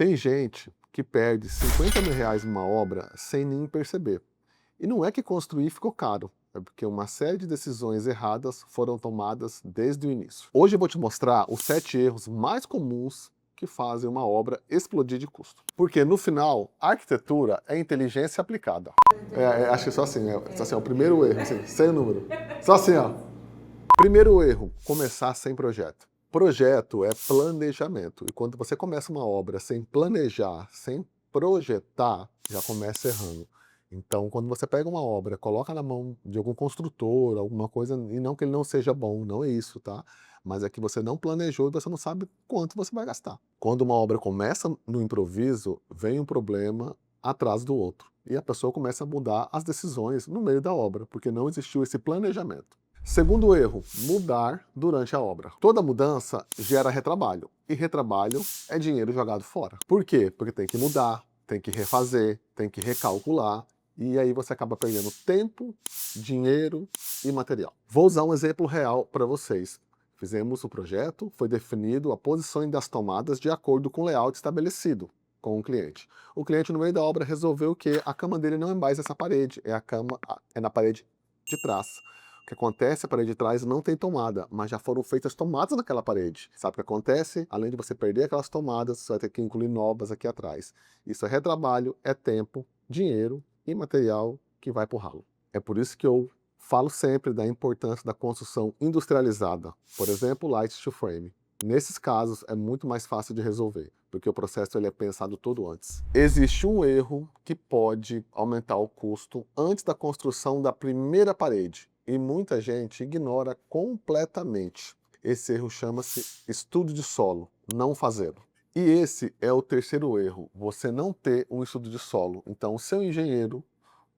Tem gente que perde R$ 50.000 numa obra sem nem perceber. E não é que construir ficou caro, é porque uma série de decisões erradas foram tomadas desde o início. Hoje eu vou te mostrar os 7 erros mais comuns que fazem uma obra explodir de custo. Porque no final, a arquitetura é inteligência aplicada. Acho que só assim, só assim, o primeiro erro, assim, sem número. Só assim, ó. Primeiro erro, começar sem projeto. Projeto é planejamento. E quando você começa uma obra sem planejar, sem projetar, já começa errando. Então, quando você pega uma obra, coloca na mão de algum construtor, alguma coisa, e não que ele não seja bom, não é isso, tá? Mas é que você não planejou e você não sabe quanto você vai gastar. Quando uma obra começa no improviso, vem um problema atrás do outro. E a pessoa começa a mudar as decisões no meio da obra, porque não existiu esse planejamento. Segundo erro, mudar durante a obra. Toda mudança gera retrabalho, e retrabalho é dinheiro jogado fora. Por quê? Porque tem que mudar, tem que refazer, tem que recalcular, e aí você acaba perdendo tempo, dinheiro e material. Vou usar um exemplo real para vocês. Fizemos o projeto, foi definido a posição das tomadas de acordo com o layout estabelecido com o cliente. O cliente, no meio da obra, resolveu que a cama dele não é mais essa parede, é na parede de trás. O que acontece, a parede de trás não tem tomada, mas já foram feitas tomadas naquela parede. Sabe o que acontece? Além de você perder aquelas tomadas, você vai ter que incluir novas aqui atrás. Isso é retrabalho, é tempo, dinheiro e material que vai pro ralo. É por isso que eu falo sempre da importância da construção industrializada. Por exemplo, light to frame. Nesses casos é muito mais fácil de resolver, porque o processo ele é pensado todo antes. Existe um erro que pode aumentar o custo antes da construção da primeira parede, e muita gente ignora completamente. Esse erro chama-se estudo de solo, não fazê-lo. E esse é o terceiro erro, você não ter um estudo de solo. Então o seu engenheiro,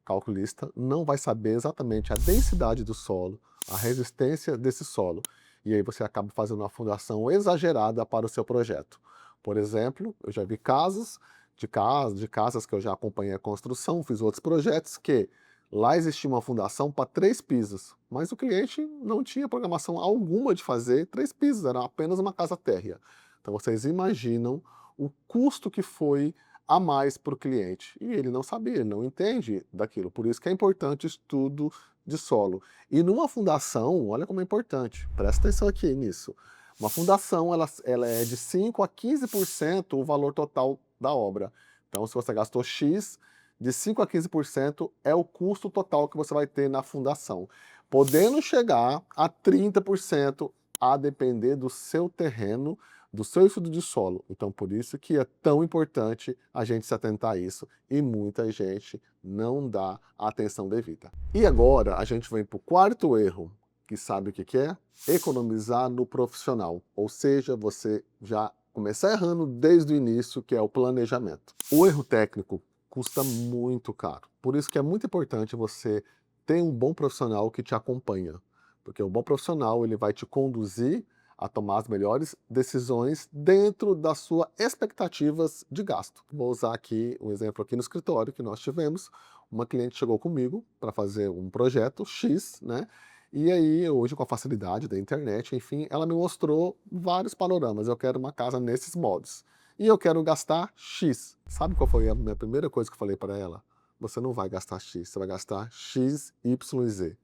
calculista, não vai saber exatamente a densidade do solo, a resistência desse solo. E aí você acaba fazendo uma fundação exagerada para o seu projeto. Por exemplo, eu já vi casos de casas que eu já acompanhei a construção, fiz outros projetos que lá existia uma fundação para 3 pisos, mas o cliente não tinha programação alguma de fazer 3 pisos, era apenas uma casa térrea. Então vocês imaginam o custo que foi a mais para o cliente. E ele não sabia, ele não entende daquilo. Por isso que é importante o estudo de solo. E numa fundação, olha como é importante, presta atenção aqui nisso. Uma fundação, ela é de 5 a 15% o valor total da obra. Então, se você gastou X, de 5 a 15% é o custo total que você vai ter na fundação. Podendo chegar a 30% a depender do seu terreno, do seu estudo de solo. Então, por isso que é tão importante a gente se atentar a isso, e muita gente não dá a atenção devida. E agora a gente vem para o quarto erro, que sabe o que é? Economizar no profissional, ou seja, você já começar errando desde o início, que é o planejamento. O erro técnico custa muito caro, por isso que é muito importante você ter um bom profissional que te acompanha, porque o bom profissional ele vai te conduzir a tomar as melhores decisões dentro das suas expectativas de gasto. Vou usar aqui um exemplo aqui no escritório que nós tivemos. Uma cliente chegou comigo para fazer um projeto X, né? E aí, hoje, com a facilidade da internet, enfim, ela me mostrou vários panoramas. Eu quero uma casa nesses modos. E eu quero gastar X. Sabe qual foi a minha primeira coisa que eu falei para ela? Você não vai gastar X, você vai gastar X, Y e Z.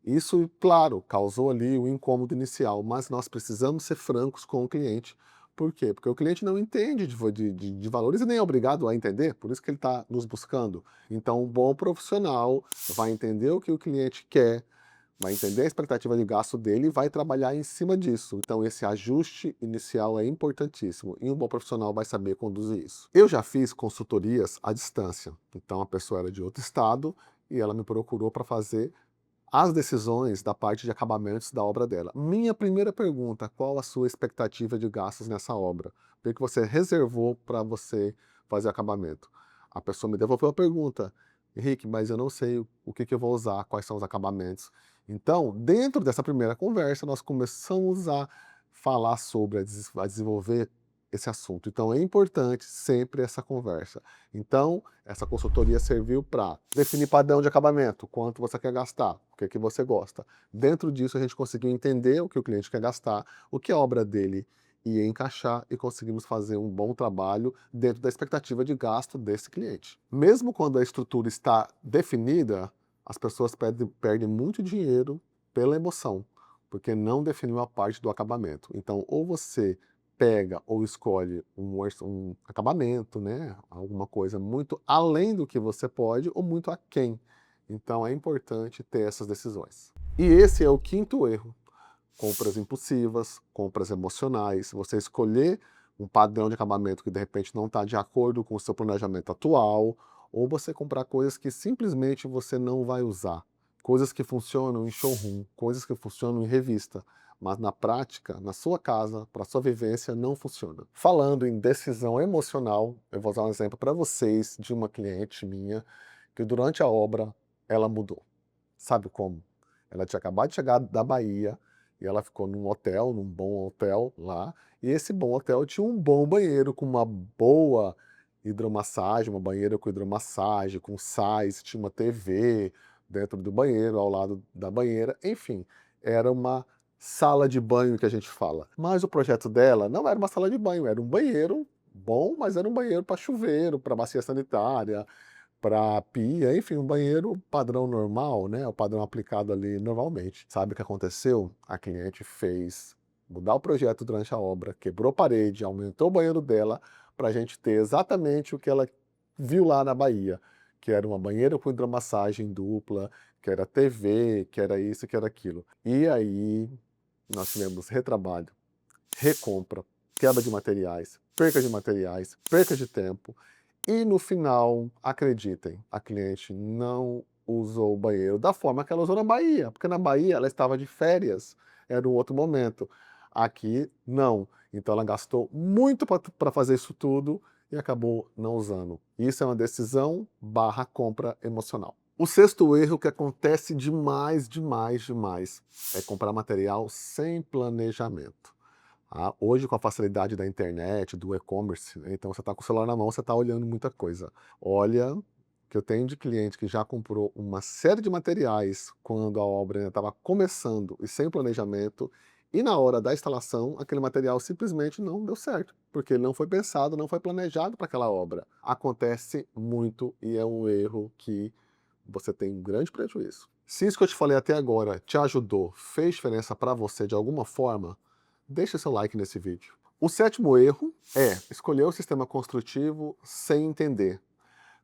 Isso, claro, causou ali o incômodo inicial, mas nós precisamos ser francos com o cliente. Por quê? Porque o cliente não entende de valores e nem é obrigado a entender, por isso que ele está nos buscando. Então, um bom profissional vai entender o que o cliente quer, vai entender a expectativa de gasto dele e vai trabalhar em cima disso. Então, esse ajuste inicial é importantíssimo e um bom profissional vai saber conduzir isso. Eu já fiz consultorias à distância, então a pessoa era de outro estado e ela me procurou para fazer as decisões da parte de acabamentos da obra dela. Minha primeira pergunta, qual a sua expectativa de gastos nessa obra? O que você reservou para você fazer acabamento? A pessoa me devolveu a pergunta, Henrique, mas eu não sei o que eu vou usar, quais são os acabamentos. Então, dentro dessa primeira conversa, nós começamos a falar sobre, a desenvolver esse assunto. Então é importante sempre essa conversa. Então, essa consultoria serviu para definir padrão de acabamento, quanto você quer gastar, o que você gosta. Dentro disso a gente conseguiu entender o que o cliente quer gastar, o que a obra dele e encaixar e conseguimos fazer um bom trabalho dentro da expectativa de gasto desse cliente. Mesmo quando a estrutura está definida, as pessoas perdem muito dinheiro pela emoção, porque não definiu a parte do acabamento. Então, ou você pega ou escolhe um acabamento, né? Alguma coisa muito além do que você pode ou muito aquém. Então, é importante ter essas decisões. E esse é o quinto erro. Compras impulsivas, compras emocionais, você escolher um padrão de acabamento que de repente não está de acordo com o seu planejamento atual, ou você comprar coisas que simplesmente você não vai usar. Coisas que funcionam em showroom, coisas que funcionam em revista, mas na prática, na sua casa, para sua vivência, não funciona. Falando em decisão emocional, eu vou usar um exemplo para vocês de uma cliente minha, que durante a obra ela mudou. Sabe como? Ela tinha acabado de chegar da Bahia, e ela ficou num hotel, num bom hotel lá, e esse bom hotel tinha um bom banheiro com uma boa hidromassagem, uma banheira com hidromassagem, com sais, tinha uma TV dentro do banheiro, ao lado da banheira, enfim, era uma sala de banho que a gente fala. Mas o projeto dela não era uma sala de banho, era um banheiro bom, mas era um banheiro para chuveiro, para bacia sanitária, para pia, enfim, um banheiro padrão normal, né? O padrão aplicado ali normalmente. Sabe o que aconteceu? A cliente fez mudar o projeto durante a obra, quebrou parede, aumentou o banheiro dela, para a gente ter exatamente o que ela viu lá na Bahia, que era uma banheira com hidromassagem dupla, que era TV, que era isso, que era aquilo. E aí nós tivemos retrabalho, recompra, quebra de materiais, perca de tempo. E no final, acreditem, a cliente não usou o banheiro da forma que ela usou na Bahia, porque na Bahia ela estava de férias, era um outro momento. Aqui, não. Então ela gastou muito para fazer isso tudo e acabou não usando. Isso é uma decisão / compra emocional. O sexto erro que acontece demais, é comprar material sem planejamento. Hoje, com a facilidade da internet, do e-commerce, né, então você está com o celular na mão, você está olhando muita coisa. Olha, que eu tenho de cliente que já comprou uma série de materiais quando a obra ainda estava começando e sem planejamento, e na hora da instalação, aquele material simplesmente não deu certo, porque ele não foi pensado, não foi planejado para aquela obra. Acontece muito e é um erro que você tem um grande prejuízo. Se isso que eu te falei até agora te ajudou, fez diferença para você de alguma forma, deixa seu like nesse vídeo. O sétimo erro é escolher o sistema construtivo sem entender.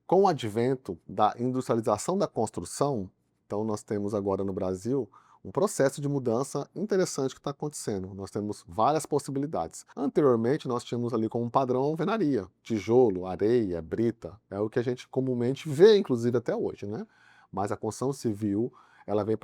Com o advento da industrialização da construção, então nós temos agora no Brasil um processo de mudança interessante que está acontecendo. Nós temos várias possibilidades. Anteriormente nós tínhamos ali como padrão a alvenaria, tijolo, areia, brita, é o que a gente comumente vê, inclusive até hoje, né? Mas a construção civil ela vem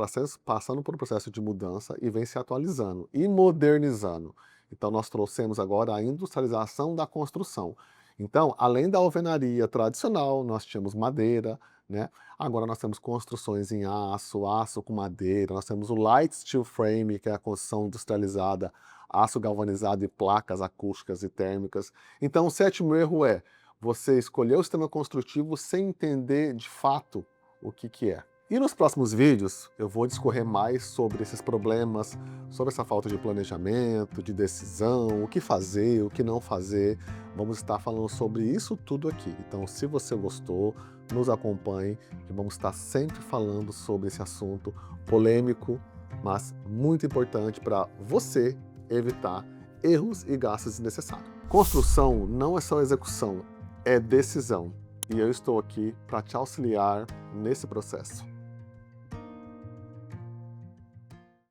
passando por um processo de mudança e vem se atualizando e modernizando. Então nós trouxemos agora a industrialização da construção. Então, além da alvenaria tradicional, nós tínhamos madeira, né? Agora nós temos construções em aço, aço com madeira, nós temos o light steel frame, que é a construção industrializada, aço galvanizado e placas acústicas e térmicas. Então o sétimo erro é você escolher o sistema construtivo sem entender de fato o que é. E nos próximos vídeos eu vou discorrer mais sobre esses problemas, sobre essa falta de planejamento, de decisão, o que fazer, o que não fazer. Vamos estar falando sobre isso tudo aqui. Então, se você gostou, nos acompanhe, que vamos estar sempre falando sobre esse assunto polêmico, mas muito importante para você evitar erros e gastos desnecessários. Construção não é só execução, é decisão. E eu estou aqui para te auxiliar nesse processo.